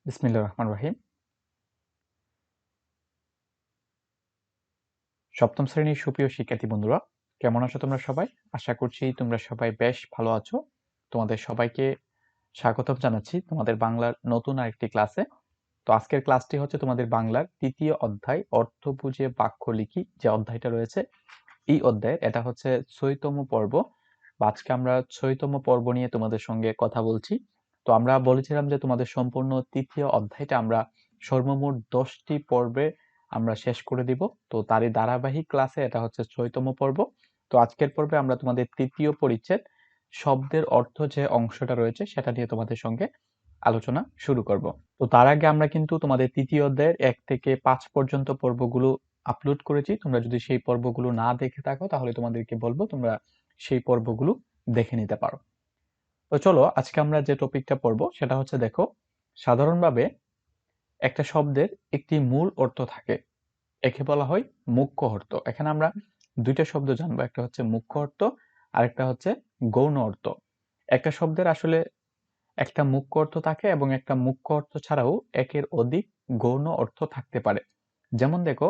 বিসমিল্লাহির রহমানির রহিম। সপ্তম শ্রেণীর সুপ্রিয় শিক্ষার্থী বন্ধুরা, কেমন আছো তোমরা সবাই? আশা করছি তোমরা সবাই বেশ ভালো আছো। তোমাদের সবাইকে স্বাগতম জানাচ্ছি তোমাদের বাংলার নতুন আরেকটি ক্লাসে। তো আজকের ক্লাসটি হচ্ছে তোমাদের বাংলার ৩য় অধ্যায় অর্থ বুঝে বাক্য লিখি যে অধ্যায়টা রয়েছে, এই অধ্যায়ের এটা হচ্ছে ৬তম পর্ব। আজকে আমরা ৬তম পর্ব নিয়ে তোমাদের সঙ্গে কথা বলছি। তো আমরা বলেছিলাম যে তোমাদের সম্পূর্ণ ৩য় অধ্যায়টা আমরা সর্বমোট ১০টি পর্বে আমরা শেষ করে দিব। তো তারই ধারাবাহিক ক্লাসে এটা হচ্ছে ৬তম পর্ব। তো আজকের পর্বে আমরা তোমাদের ৩য় পরিচ্ছেদ শব্দের অর্থ যে অংশটা রয়েছে সেটা নিয়ে তোমাদের সঙ্গে আলোচনা শুরু করব। তো তার আগে আমরা কিন্তু তোমাদের ৩য় অধ্যায়ের ১ থেকে ৫ পর্যন্ত পর্বগুলো আপলোড করেছি। তোমরা যদি সেই পর্বগুলো না দেখে থাকো তাহলে তোমাদেরকে বলবো তোমরা সেই পর্বগুলো দেখে নিতে পারো। তো চলো আজকে আমরা যে টপিকটা পড়বো সেটা হচ্ছে, দেখো, সাধারণভাবে একটা শব্দের একটি মূল অর্থ থাকে, একে বলা হয় মুখ্য অর্থ। এখানে আমরা দুইটা শব্দ জানবো, একটা হচ্ছে মুখ্য অর্থ আর একটা হচ্ছে গৌণ অর্থ। একটা শব্দের আসলে একটা মুখ্য অর্থ থাকে এবং একটা মুখ্য অর্থ ছাড়াও একের অধিক গৌণ অর্থ থাকতে পারে। যেমন দেখো,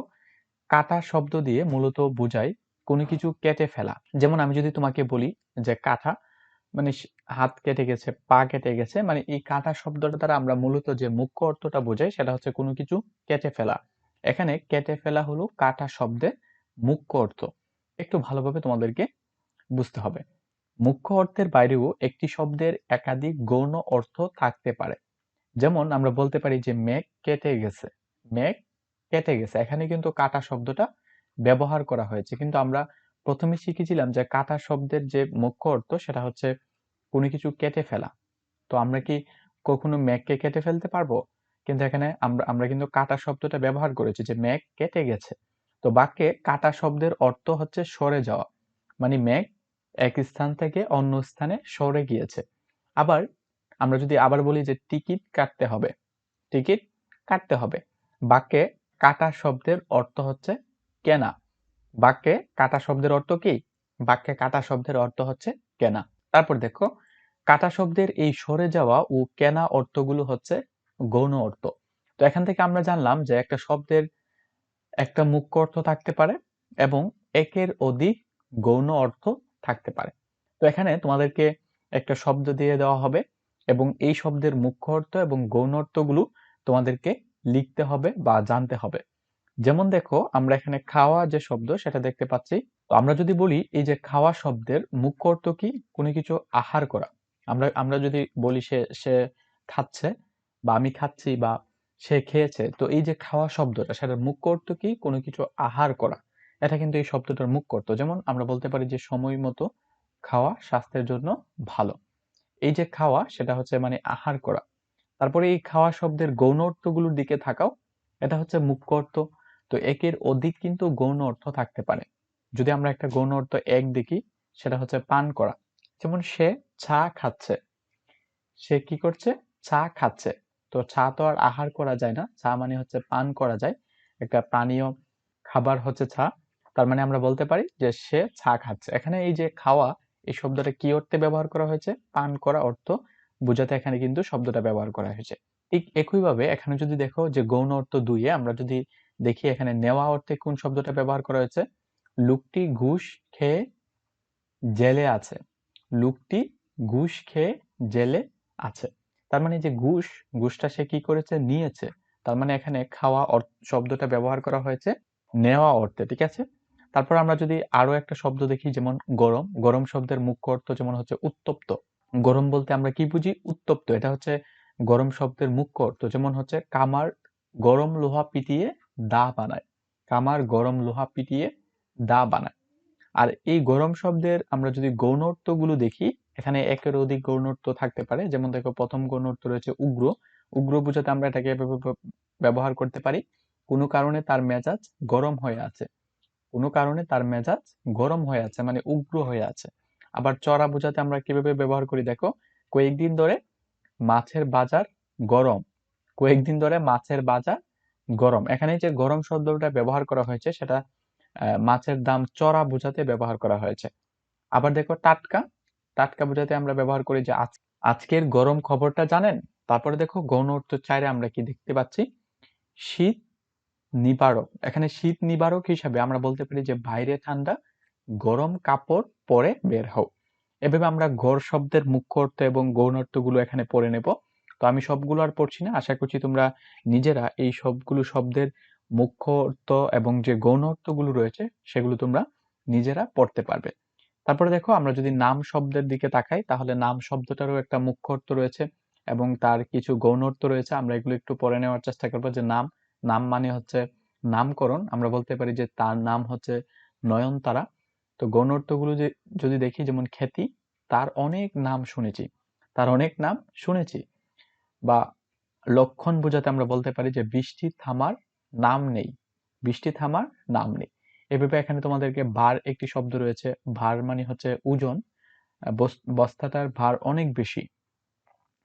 কাটা শব্দ দিয়ে মূলত বোঝায় কোনো কিছু কেটে ফেলা। যেমন আমি যদি তোমাকে বলি যে কাটা মানে হাত কেটে গেছে, পা কেটে গেছে, মানে এই কাটা শব্দটা দ্বারা আমরা মূলত যে মুখ্য অর্থটা বোঝাই সেটা হচ্ছে কোনো কিছু কেটে ফেলা। এখানে কেটে ফেলা হলো কাটা শব্দের মুখ্য অর্থ। একটু ভালোভাবে তোমাদেরকে বুঝতে হবে। মুখ্য অর্থের বাইরেও একটি শব্দের একাধিক গৌণ অর্থ থাকতে পারে। যেমন আমরা বলতে পারি যে মেঘ কেটে গেছে। মেঘ কেটে গেছে, এখানে কিন্তু কাটা শব্দটা ব্যবহার করা হয়েছে, কিন্তু আমরা প্রথমে শিখেছিলাম যে কাটা শব্দের যে মুখ্য অর্থ সেটা হচ্ছে কোনো কিছু কেটে ফেলা। তো আমরা কি কখনো মেঘকে কেটে ফেলতে পারবো? কিন্তু এখানে আমরা আমরা কিন্তু কাটা শব্দটা ব্যবহার করেছি যে মেঘ কেটে গেছে। তো বাক্যে কাটা শব্দের অর্থ হচ্ছে সরে যাওয়া, মানে মেঘ এক স্থান থেকে অন্য স্থানে সরে গিয়েছে। আবার আমরা যদি আবার বলি যে টিকিট কাটতে হবে, টিকিট কাটতে হবে, বাক্যে কাটা শব্দের অর্থ হচ্ছে কেনা। বাক্যে কাটা শব্দের অর্থ কি? বাক্যে কাটা শব্দের অর্থ হচ্ছে কেনা। তারপর দেখো, কাটা শব্দের এই সরে যাওয়া ও কেনা অর্থগুলো হচ্ছে গৌণ অর্থ। তো এখান থেকে আমরা জানলাম যে একটা শব্দের একটা মুখ্য অর্থ থাকতে পারে এবং একের অধিক গৌণ অর্থ থাকতে পারে। তো এখানে তোমাদেরকে একটা শব্দ দিয়ে দেওয়া হবে এবং এই শব্দের মুখ্য অর্থ এবং গৌণ অর্থগুলো তোমাদেরকে লিখতে হবে বা জানতে হবে। যেমন দেখো, আমরা এখানে খাওয়া যে শব্দ সেটা দেখতে পাচ্ছি। তো আমরা যদি বলি এই যে খাওয়া শব্দের মুখ্য অর্থ কি? কোনো কিছু আহার করা। আমরা আমরা যদি বলি সে সে খাচ্ছে বা আমি খাচ্ছি বা সে খেয়েছে, তো এই যে খাওয়া শব্দটা সেটার মুখ্য অর্থ কি? কোনো কিছু আহার করা। এটা কিন্তু এই শব্দটার মুখ্য অর্থ। যেমন আমরা বলতে পারি যে সময় মতো খাওয়া স্বাস্থ্যের জন্য ভালো। এই যে খাওয়া সেটা হচ্ছে মানে আহার করা। তারপরে এই খাওয়া শব্দের গৌণ অর্থগুলোর দিকে থাকাও, এটা হচ্ছে মুখ্য অর্থ। তো একের অধিক কিন্তু গৌণ অর্থ থাকতে পারে। যদি আমরা একটা গৌণ অর্থ এক দেখি, সেটা হচ্ছে পান করা। যেমন সে চা খাচ্ছে, সে কি করছে? চা খাচ্ছে। তো চা তো আর আহার করা যায় না, চা মানে হচ্ছে পান করা যায়, একটা পানীয় খাবার হচ্ছে চা। তার মানে আমরা বলতে পারি যে সে চা খাচ্ছে। এখানে এই যে খাওয়া, এই শব্দটা কি অর্থে ব্যবহার করা হয়েছে? পান করা অর্থ বোঝাতে এখানে কিন্তু শব্দটা ব্যবহার করা হয়েছে। ঠিক একইভাবে এখানে যদি দেখো যে গৌণ অর্থ দুইয়ে আমরা যদি দেখি, এখানে নেওয়া অর্থে কোন শব্দটা ব্যবহার করা হয়েছে? লোকটি ঘুষ খেয়ে জেলে আছে। লোকটি ঘুষ খেয়ে জেলে আছে। তার মানে যে ঘুষ, ঘুষটা সে কি করেছে? নিয়েছে। তার মানে এখানে খাওয়া শব্দটা ব্যবহার করা হয়েছে নেওয়া অর্থে, ঠিক আছে? তারপর আমরা যদি আরো একটা শব্দ দেখি, যেমন গরম। গরম শব্দের মুখ্য অর্থ যেমন হচ্ছে উত্তপ্ত। গরম বলতে আমরা কি বুঝি? উত্তপ্ত। এটা হচ্ছে গরম শব্দের মুখ্য অর্থ। যেমন হচ্ছে কামার গরম লোহা পিটিয়ে দা বানায়। কামার গরম লোহা পিটিয়ে দা বানায়। আর এই গরম শব্দের আমরা যদি গৌণ অর্থগুলো দেখি, এখানে একের অধিক গৌণ অর্থ থাকতে পারে। যেমন দেখো, প্রথম গৌণ অর্থ রয়েছে উগ্র। উগ্র বোঝাতে আমরা এটাকে এভাবে ব্যবহার করতে পারি, কোনো কারণে তার মেজাজ গরম হয়ে আছে। কোনো কারণে তার মেজাজ গরম হয়ে আছে মানে উগ্র হয়ে আছে। আবার চড়া বোঝাতে আমরা কিভাবে ব্যবহার করি দেখো, কয়েকদিন ধরে মাছের বাজার গরম। কয়েকদিন ধরে মাছের বাজার গরম। এখানে যে গরম শব্দটা ব্যবহার করা হয়েছে সেটা মাছের দাম চড়া বোঝাতে ব্যবহার করা হয়েছে। আবার দেখো টাটকা। টাটকা বোঝাতে আমরা ব্যবহার করি যে আজকের গরম খবরটা জানেন? তারপরে দেখো গৌণ অর্থ 4 আমরা কি দেখতে পাচ্ছি, শীত নিবারক। এখানে শীত নিবারক হিসাবে আমরা বলতে পারি যে বাইরে ঠান্ডা, গরম কাপড় পরে বের হও। এভাবে আমরা গড় শব্দের মুখ্য অর্থ এবং গৌণ অর্থগুলো এখানে পড়ে নেব। তো আমি সবগুলো আর পড়ছি না, আশা করছি তোমরা নিজেরা এই সবগুলো শব্দের মুখ্য অর্থ এবং যে গৌণ অর্থগুলো রয়েছে সেগুলো তোমরা নিজেরা পড়তে পারবে। তারপরে দেখো আমরা যদি নাম শব্দের দিকে তাকাই, তাহলে নাম শব্দটারও একটা মুখ্য অর্থ রয়েছে এবং তার কিছু গৌণ অর্থ রয়েছে। আমরা এগুলো একটু পড়ে নেওয়ার চেষ্টা করবো। যে নাম, নাম মানে হচ্ছে নামকরণ। আমরা বলতে পারি যে তার নাম হচ্ছে নয়নতারা। তো গৌণ অর্থগুলো যদি দেখি, যেমন খ্যাতি, তার অনেক নাম শুনেছি, তার অনেক নাম শুনেছি। বা লক্ষণ বোঝাতে আমরা বলতে পারি যে বৃষ্টি থামার নাম নেই, বৃষ্টি থামার নাম নেই। এভাবে এখানে তোমাদেরকে ভার একটি শব্দ রয়েছে, ভার মানে হচ্ছে ওজন, বস্তাটার ভার অনেক বেশি।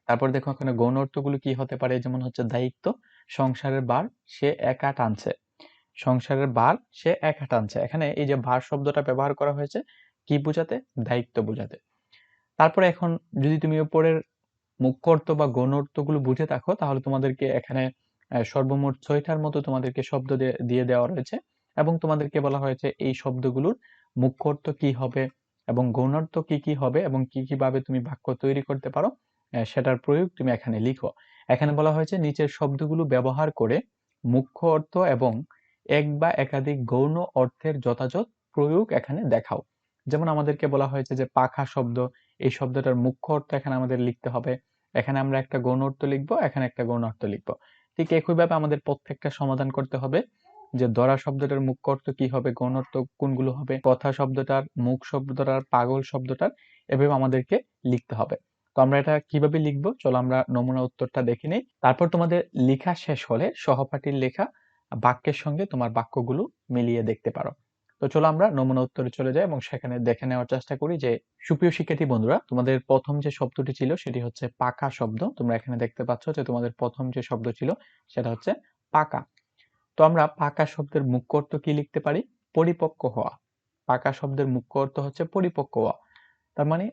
তারপর দেখো এখানে গৌণ অর্থগুলো কি হতে পারে, যেমন হচ্ছে দায়িত্ব, সংসারের ভার সে একা টানছে, সংসারের ভার সে একা টানছে। এখানে এই যে ভার শব্দটা ব্যবহার করা হয়েছে কি বোঝাতে, দায়িত্ব বোঝাতে। তারপরে এখন যদি তুমি উপরের মুখ্য অর্থ বা গৌণ অর্থগুলো বুঝে থাকো, তাহলে তোমাদেরকে এখানে সর্বমোট 6টার মতো তোমাদেরকে শব্দ দিয়ে দেওয়া রয়েছে এবং তোমাদেরকে বলা হয়েছে এই শব্দগুলোর মুখ্য অর্থ কি হবে এবং গৌণ অর্থ কি কি হবে এবং কি কিভাবে তুমি বাক্য তৈরি করতে পারো, সেটার প্রয়োগ তুমি এখানে লিখো। এখানে বলা হয়েছে নিচের শব্দগুলো ব্যবহার করে মুখ্য অর্থ এবং এক বা একাধিক গৌণ অর্থের যথাযথ প্রয়োগ এখানে দেখাও। যেমন আমাদেরকে বলা হয়েছে যে পাখা শব্দ, এই শব্দটার মুখ্য অর্থ এখানে আমাদের লিখতে হবে। এখানে আমরা একটা গৌণ অর্থ লিখবো, এখানে একটা গৌণ অর্থ লিখবো। ঠিক একইভাবে আমাদের প্রত্যেকটা সমাধান করতে হবে যে দরা শব্দটার মুখ্য অর্থ কি হবে, গৌণ অর্থ কোনগুলো হবে, কথা শব্দটার, মুখ শব্দটার, পাগল শব্দটার, এভাবে আমাদেরকে লিখতে হবে। তো আমরা এটা কিভাবে লিখবো, চলো আমরা নমুনা উত্তরটা দেখে নিই। তারপর তোমাদের লেখা শেষ হলে সহপাঠীর লেখা বাক্যের সঙ্গে তোমার বাক্যগুলো মিলিয়ে দেখতে পারো। তো চলো আমরা নমুনা উত্তরে চলে যাই এবং সেখানে দেখে নেওয়ার চেষ্টা করি। যে সুপ্রিয় শিক্ষার্থী বন্ধুরা, তোমাদের প্রথম যে শব্দটি ছিল সেটি হচ্ছে পাকা শব্দ। তোমরা এখানে দেখতে পাচ্ছ যে তোমাদের প্রথম যে শব্দ ছিল সেটা হচ্ছে পাকা। তো আমরা পাকা শব্দের মুখ্য অর্থ কি লিখতে পারি, পরিপক্ক হওয়া। পাকা শব্দের মুখ্য অর্থ হচ্ছে পরিপক্ক হওয়া। তার মানে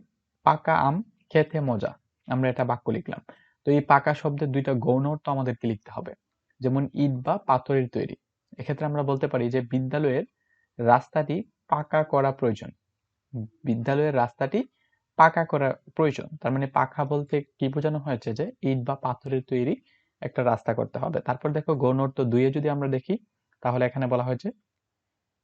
পাকা আম খেতে মজা, আমরা এটা বাক্য লিখলাম। তো এই পাকা শব্দের দুইটা গৌণ অর্থ আমাদেরকে লিখতে হবে। যেমন ইট বা পাথরের তৈরি। এক্ষেত্রে আমরা বলতে পারি যে বিদ্যালয়ের রাস্তাটি পাকা করা প্রয়োজন, বিদ্যালয়ের রাস্তাটি পাকা করা প্রয়োজন। তার মানে পাকা বলতে কি বোঝানো হয়েছে, যে ইট বা পাথরের তৈরি একটা রাস্তা করতে হবে। তারপর দেখো গৌণ অর্থ 2 যদি আমরা দেখি, তাহলে এখানে বলা হয়েছে,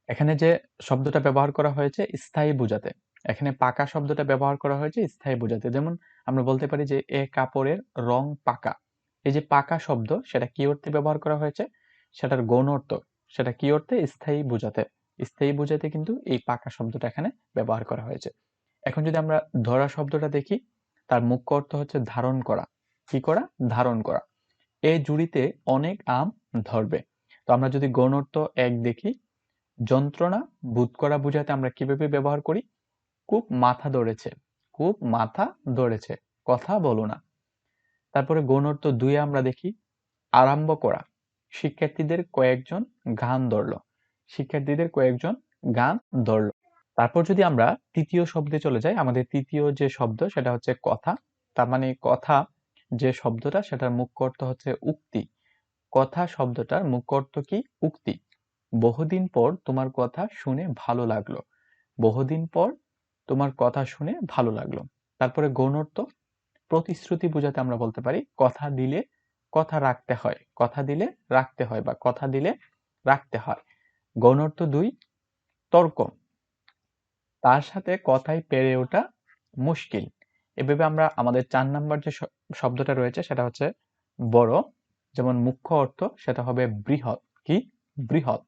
এখানে যে শব্দটা ব্যবহার করা হয়েছে স্থায়ী বোঝাতে। এখানে পাকা শব্দটা ব্যবহার করা হয়েছে স্থায়ী বোঝাতে। যেমন আমরা বলতে পারি যে এ কাপড়ের রং পাকা। এই যে পাকা শব্দ, সেটা কি অর্থে ব্যবহার করা হয়েছে, সেটার গৌণ অর্থ, সেটা কি অর্থে, স্থায়ী বোঝাতে। স্থায়ী বোঝাতে কিন্তু এই পাকা শব্দটা এখানে ব্যবহার করা হয়েছে। এখন যদি আমরা ধরা শব্দটা দেখি, তার মুখ্য অর্থ হচ্ছে ধারণ করা। কি করা, ধারণ করা। এই জুড়িতে অনেক আম ধরবে। তো আমরা যদি গৌণ অর্থ 1 দেখি, যন্ত্রণা বোধ করা বোঝাতে আমরা কিভাবে ব্যবহার করি, খুব মাথা ধরেছে, খুব মাথা ধরেছে, কথা বলো না। তারপরে গৌণ অর্থ 2 আমরা দেখি, আরম্ভ করা। শিক্ষার্থীদের কয়েকজন গান ধরলো, শিক্ষার্থীদের কয়েকজন গান ধরলো। তারপর যদি আমরা তৃতীয় শব্দে চলে যাই, আমাদের তৃতীয় যে শব্দ সেটা হচ্ছে কথা। তার মানে কথা যে শব্দটা, সেটার মুখ্য অর্থ হচ্ছে উক্তি। কথা শব্দটার মুখ্য অর্থ কি, উক্তি। বহুদিন পর তোমার কথা শুনে ভালো লাগলো, বহুদিন পর তোমার কথা শুনে ভালো লাগলো। তারপরে গৌণ অর্থ প্রতিশ্রুতি বোঝাতে আমরা বলতে পারি কথা দিলে কথা রাখতে হয়, কথা দিলে রাখতে হয় বা কথা দিলে রাখতে হয়। গৌণ অর্থ 2 তর্ক, তার সাথে কথায় পেরে ওঠা মুশকিল। এভাবে আমরা আমাদের 4 নাম্বার যে শব্দটা রয়েছে সেটা হচ্ছে বড়। যেমন মুখ্য অর্থ সেটা হবে বৃহৎ। কি, বৃহৎ।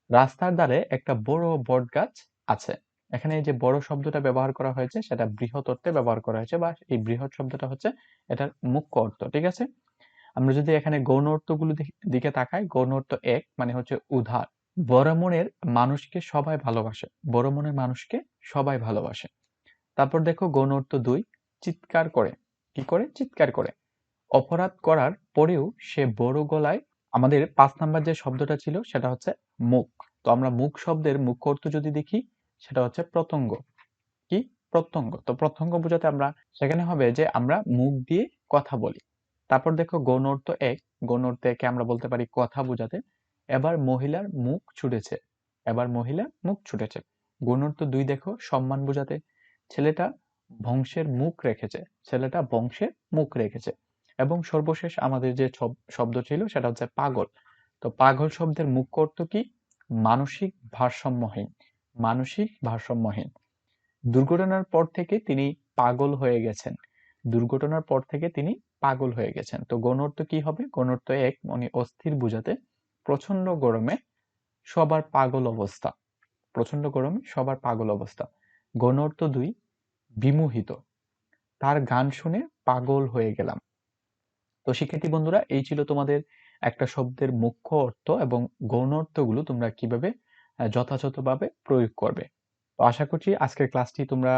রাস্তার ধারে একটা বড় বট গাছ আছে। এখানে এই যে বড় শব্দটা ব্যবহার করা হয়েছে সেটা বৃহৎ অর্থে ব্যবহার করা হয়েছে, বা এই বৃহৎ শব্দটা হচ্ছে এটার মুখ্য অর্থ। ঠিক আছে, আমরা যদি এখানে গৌণ অর্থগুলো দিকে তাকাই, গৌণ অর্থ 1 মানে হচ্ছে উদার। বড় মনের মানুষকে সবাই ভালোবাসে, বড় মনের মানুষকে সবাই ভালোবাসে। তারপর দেখো গৌণ অর্থ 2 চিৎকার করে। কি করে, চিৎকার করে। অপরাধ করার পরেও সে বড় গলায়। আমাদের 5 নাম্বার যে শব্দটা ছিল সেটা হচ্ছে মুখ। তো আমরা মুখ শব্দের মুখ্য অর্থ যদি দেখি, সেটা হচ্ছে প্রত্যঙ্গ। কি, প্রত্যঙ্গ। তো প্রত্যঙ্গ বোঝাতে আমরা সেখানে হবে যে আমরা মুখ দিয়ে কথা বলি। তারপর দেখো গৌণ অর্থ এক, গৌণ অর্থ একে আমরা বলতে পারি কথা বোঝাতে। এবার মহিলার মুখ ছুটেছে, এবার মহিলার মুখ ছুটেছে। গৌণ অর্থ দুই দেখো সম্মান বোঝাতে, ছেলেটা বংশের মুখ রেখেছে, ছেলেটা বংশের মুখ রেখেছে। এবং সর্বশেষ আমাদের যে শব্দ ছিল সেটা হচ্ছে পাগল। তো পাগল শব্দের মুখ্য অর্থ কি? মানসিক ভারসাম্যহীন, মানসিক ভারসাম্যহীন। দুর্ঘটনার পর থেকে তিনি পাগল হয়ে গেছেন, দুর্ঘটনার পর থেকে তিনি পাগল হয়ে গেছেন। তো গৌণ অর্থ কি হবে? গৌণ অর্থ এক, মানে অস্থির বোঝাতে, প্রচন্ড গরমে সবার পাগল অবস্থা, প্রচন্ড গরমে সবার পাগল অবস্থা। গৌণ অর্থ দুই, বিমোহিত, তার গান শুনে পাগল হয়ে গেলাম। তো শিক্ষার্থী বন্ধুরা, এই ছিল তোমাদের একটা শব্দের মুখ্য অর্থ এবং গৌণ অর্থগুলো তোমরা কিভাবে যথাযথভাবে প্রয়োগ করবে। তো আশা করছি আজকের ক্লাসটি তোমরা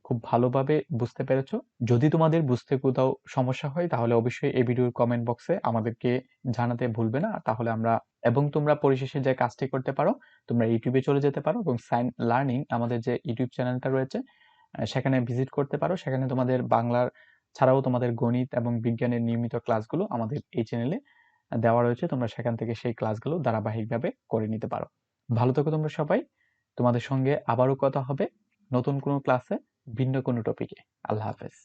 খুব ভালোভাবে বুঝতে পেরেছো। যদি তোমাদের বুঝতে কোথাও সমস্যা হয় তাহলে অবশ্যই এই ভিডিওর কমেন্ট বক্সে আমাদেরকে জানাতে ভুলবে না, তাহলে আমরা, এবং তোমরা পরিশেষে যে কাজটি করতে পারো, তোমরা ইউটিউবে চলে যেতে পারো এবং সাইন লার্নিং আমাদের যে ইউটিউব চ্যানেলটা রয়েছে সেখানে ভিজিট করতে পারো। সেখানে তোমাদের বাংলার ছাড়াও তোমাদের গণিত এবং বিজ্ঞানের নিয়মিত ক্লাসগুলো আমাদের এই চ্যানেলে দেওয়া রয়েছে, তোমরা সেখান থেকে সেই ক্লাসগুলো ধারাবাহিকভাবে করে নিতে পারো। ভালো থেকো তোমরা সবাই, তোমাদের সঙ্গে আবারও কথা হবে নতুন কোনো ক্লাসে, ভিন্ন কোনো টপিকে। আল্লাহ হাফেজ।